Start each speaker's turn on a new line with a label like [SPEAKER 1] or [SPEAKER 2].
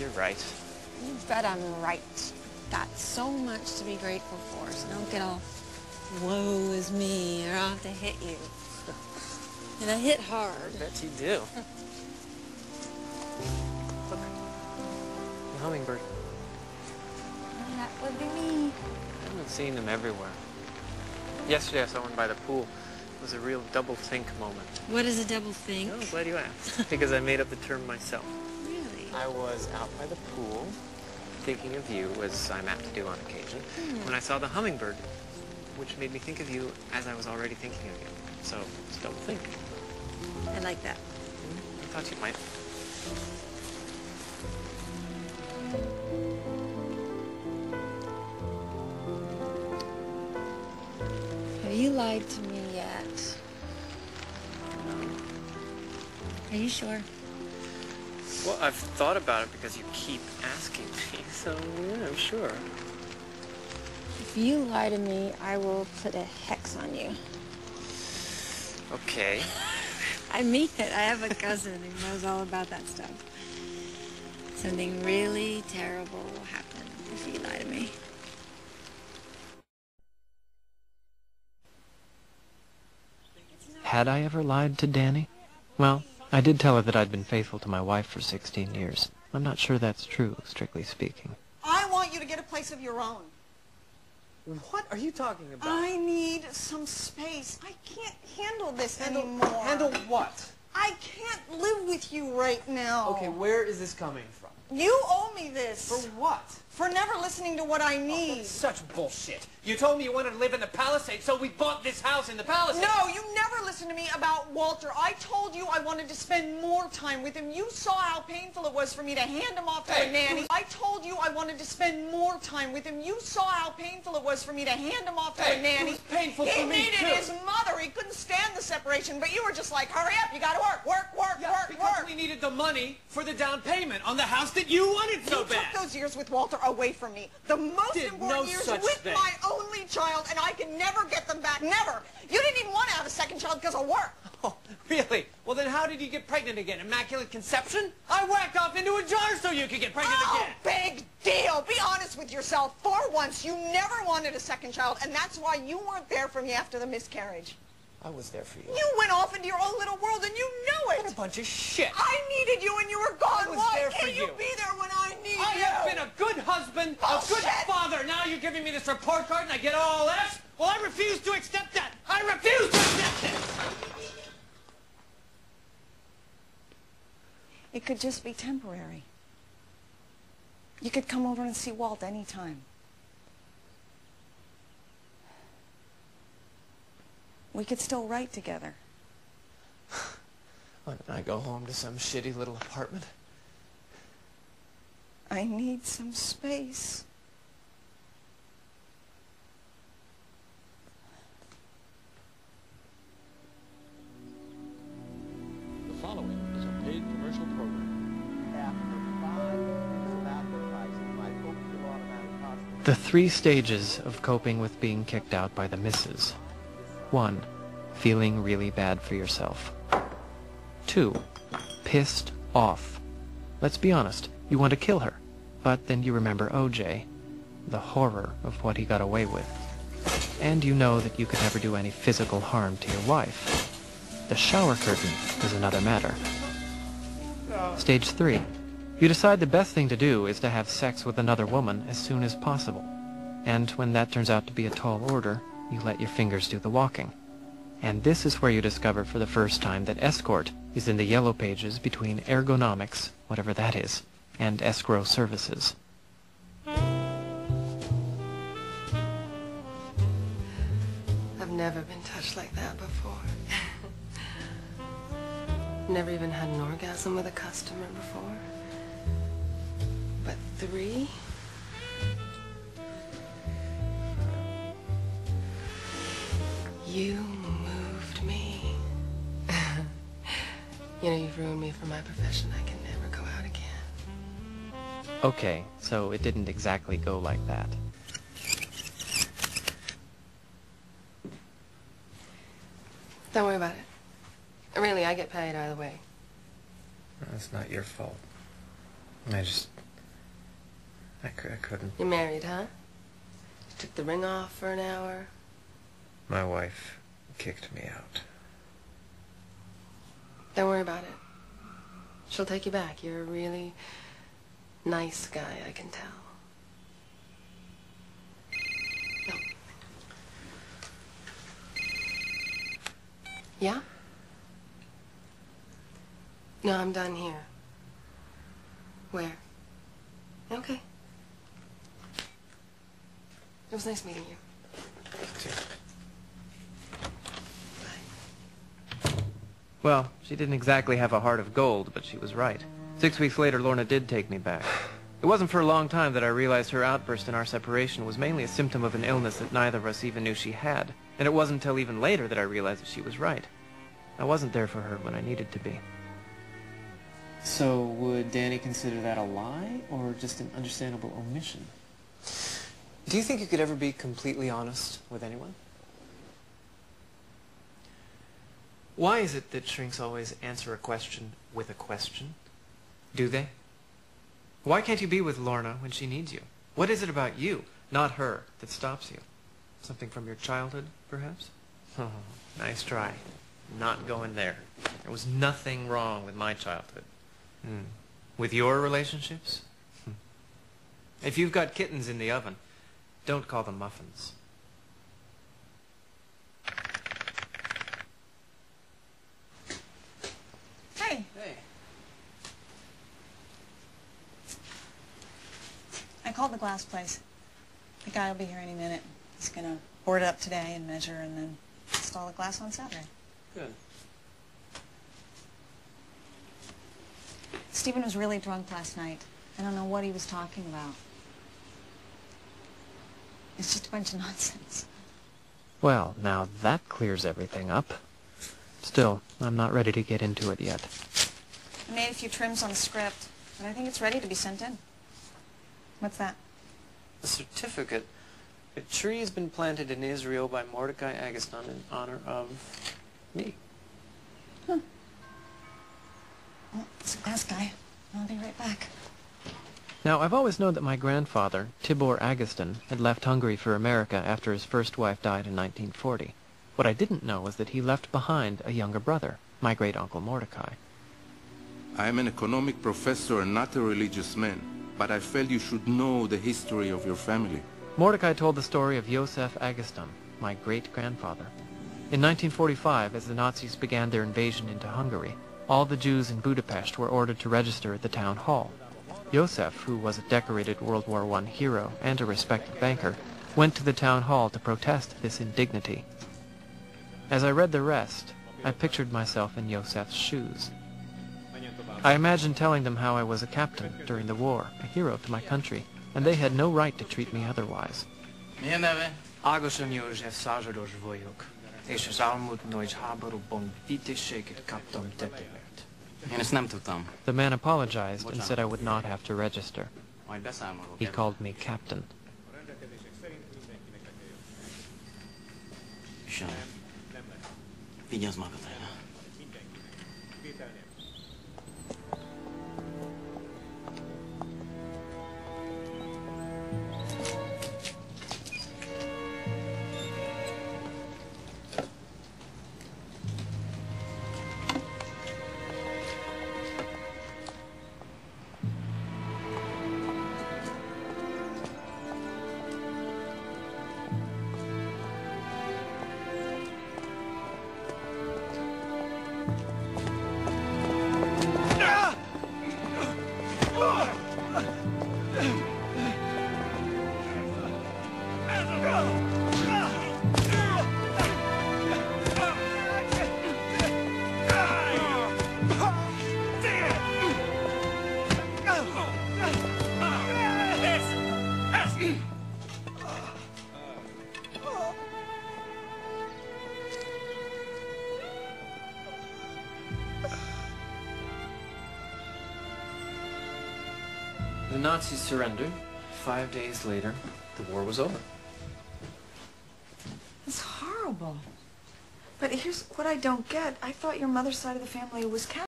[SPEAKER 1] you're right.
[SPEAKER 2] You bet I'm right. Got so much to be grateful for, so don't get all woe is me, or I'll have to hit you. And I hit hard.
[SPEAKER 1] I bet you do. Look. The hummingbird.
[SPEAKER 2] That would be me.
[SPEAKER 1] I've been seeing them everywhere. Yesterday I saw one by the pool. It was a real double think moment.
[SPEAKER 2] What is a double think?
[SPEAKER 1] Oh, I'm glad you asked. Because I made up the term myself.
[SPEAKER 2] Really?
[SPEAKER 1] I was out by the pool, thinking of you, as I'm apt to do on occasion, when I saw the hummingbird, which made me think of you as I was already thinking of you. So, it's a double think.
[SPEAKER 2] I like that.
[SPEAKER 1] I thought you might.
[SPEAKER 2] Have you lied to me yet?
[SPEAKER 1] No.
[SPEAKER 2] Are you sure?
[SPEAKER 1] Well, I've thought about it because you keep asking me, so yeah, I'm sure.
[SPEAKER 2] If you lie to me, I will put a hex on you.
[SPEAKER 1] Okay.
[SPEAKER 2] I mean it. I have a cousin who knows all about that stuff. Something really terrible will happen if you lie to me.
[SPEAKER 3] Had I ever lied to Danny? Well, I did tell her that I'd been faithful to my wife for 16 years. I'm not sure that's true, strictly speaking.
[SPEAKER 4] I want you to get a place of your own.
[SPEAKER 1] What are you talking about?
[SPEAKER 4] I need some space. I can't handle this anymore.
[SPEAKER 5] Handle what?
[SPEAKER 4] I can't live with you right now.
[SPEAKER 5] Okay, where is this coming from?
[SPEAKER 4] You owe me this.
[SPEAKER 5] For what?
[SPEAKER 4] For never listening to what I need.
[SPEAKER 5] That's such bullshit. You told me you wanted to live in the Palisades, so we bought this house in the Palisades.
[SPEAKER 4] No, you never listened to me about Walter. I told you I wanted to spend more time with him. You saw how painful it was for me to hand him off to a nanny. I told you I wanted to spend more time with him. You saw how painful it was for me to hand him off to a nanny.
[SPEAKER 5] It was painful
[SPEAKER 4] He
[SPEAKER 5] for me,
[SPEAKER 4] needed
[SPEAKER 5] too.
[SPEAKER 4] his mother. He couldn't stand the separation, but you were just like, hurry up, you gotta work,
[SPEAKER 5] Because we needed the money for the down payment on the house that you wanted so
[SPEAKER 4] You
[SPEAKER 5] bad.
[SPEAKER 4] took those years with Walter away from me. The most
[SPEAKER 5] Did
[SPEAKER 4] important
[SPEAKER 5] no
[SPEAKER 4] years
[SPEAKER 5] such
[SPEAKER 4] with
[SPEAKER 5] thing.
[SPEAKER 4] my only child, and I can never get them back. Never. You didn't even want to have a second child because of work.
[SPEAKER 5] Oh, really? Well, then how did you get pregnant again? Immaculate conception? I whacked off into a jar so you could get pregnant
[SPEAKER 4] Oh,
[SPEAKER 5] again.
[SPEAKER 4] big deal. Be honest with yourself. For once, you never wanted a second child, and that's why you weren't there for me after the miscarriage.
[SPEAKER 5] I was there for you.
[SPEAKER 4] You went off into your own little world, and you know it.
[SPEAKER 5] What a bunch of shit.
[SPEAKER 4] I needed you, and you were gone.
[SPEAKER 5] I was
[SPEAKER 4] Why
[SPEAKER 5] there for
[SPEAKER 4] can't you
[SPEAKER 5] you.
[SPEAKER 4] be there when I need
[SPEAKER 5] I
[SPEAKER 4] you?
[SPEAKER 5] have been a good husband, a good
[SPEAKER 4] Bullshit.
[SPEAKER 5] father. Now you're giving me this report card and I get all F's? Well, I refuse to accept that. I refuse to accept it.
[SPEAKER 4] It could just be temporary. You could come over and see Walt anytime. We could still write together.
[SPEAKER 5] Why don't I go home to some shitty little apartment?
[SPEAKER 4] I need some space.
[SPEAKER 6] The following is a paid commercial program.
[SPEAKER 7] After 5 years of advertising, my Oakville Automatic Hospital.
[SPEAKER 3] The 3 stages of coping with being kicked out by the missus. 1. Feeling really bad for yourself. 2. Pissed off. Let's be honest, you want to kill her. But then you remember OJ, the horror of what he got away with. And you know that you could never do any physical harm to your wife. The shower curtain is another matter. Stage 3. You decide the best thing to do is to have sex with another woman as soon as possible. And when that turns out to be a tall order, you let your fingers do the walking. And this is where you discover for the first time that escort is in the yellow pages between ergonomics, whatever that is, and escrow services.
[SPEAKER 8] I've never been touched like that before. Never even had an orgasm with a customer before. But 3? You moved me. You know, you've ruined me for my profession. I can never go out again.
[SPEAKER 3] Okay, so it didn't exactly go like that.
[SPEAKER 8] Don't worry about it. Really, I get paid either way.
[SPEAKER 1] That's not your fault. I couldn't.
[SPEAKER 8] You're married, huh? You took the ring off for an hour.
[SPEAKER 1] My wife kicked me out.
[SPEAKER 8] Don't worry about it. She'll take you back. You're a really nice guy, I can tell. No. Yeah? No, I'm done here. Where? Okay. It was nice meeting you.
[SPEAKER 3] Well, she didn't exactly have a heart of gold, but she was right. 6 weeks later, Lorna did take me back. It wasn't for a long time that I realized her outburst in our separation was mainly a symptom of an illness that neither of us even knew she had. And it wasn't until even later that I realized that she was right. I wasn't there for her when I needed to be.
[SPEAKER 1] So would Danny consider that a lie, or just an understandable omission? Do you think you could ever be completely honest with anyone? Why is it that shrinks always answer a question with a question? Do they? Why can't you be with Lorna when she needs you? What is it about you, not her, that stops you? Something from your childhood, perhaps? Oh, nice try. Not going there. There was nothing wrong with my childhood. With your relationships? If you've got kittens in the oven, don't call them muffins.
[SPEAKER 4] Hey.
[SPEAKER 1] Hey.
[SPEAKER 4] I called the glass place. The guy will be here any minute. He's gonna board it up today and measure and then install the glass on Saturday.
[SPEAKER 1] Good.
[SPEAKER 4] Stephen was really drunk last night. I don't know what he was talking about. It's just a bunch of nonsense.
[SPEAKER 3] Well, now that clears everything up. Still, I'm not ready to get into it yet.
[SPEAKER 4] I made a few trims on the script, but I think it's ready to be sent in. What's that?
[SPEAKER 1] A certificate. A tree has been planted in Israel by Mordecai Agustin in honor of me.
[SPEAKER 4] Huh. Well, it's a glass guy. I'll be right back.
[SPEAKER 3] Now, I've always known that my grandfather, Tibor Agustin, had left Hungary for America after his first wife died in 1940. What I didn't know was that he left behind a younger brother, my great-uncle Mordecai.
[SPEAKER 9] I am an economic professor and not a religious man, but I felt you should know the history of your family.
[SPEAKER 3] Mordecai told the story of Josef Agustin, my great-grandfather. In 1945, as the Nazis began their invasion into Hungary, all the Jews in Budapest were ordered to register at the town hall. Josef, who was a decorated World War I hero and a respected banker, went to the town hall to protest this indignity. As I read the rest, I pictured myself in Josef's shoes. I imagined telling them how I was a captain during the war, a hero to my country, and they had no right to treat me otherwise.
[SPEAKER 5] Milyen neve?
[SPEAKER 10] Ágoson József százados vagyok, és az elmúlt nagy háborúban tisztességet kaptam tetőért.
[SPEAKER 5] Én ezt nem tudtam.
[SPEAKER 3] The man apologized and said I would not have to register.
[SPEAKER 5] Majd beszámolok.
[SPEAKER 3] He called me captain.
[SPEAKER 5] Istenem, vigyázz magadra.
[SPEAKER 1] The Nazis surrendered. 5 days later, the war was over.
[SPEAKER 4] It's horrible. But here's what I don't get. I thought your mother's side of the family was Catholic.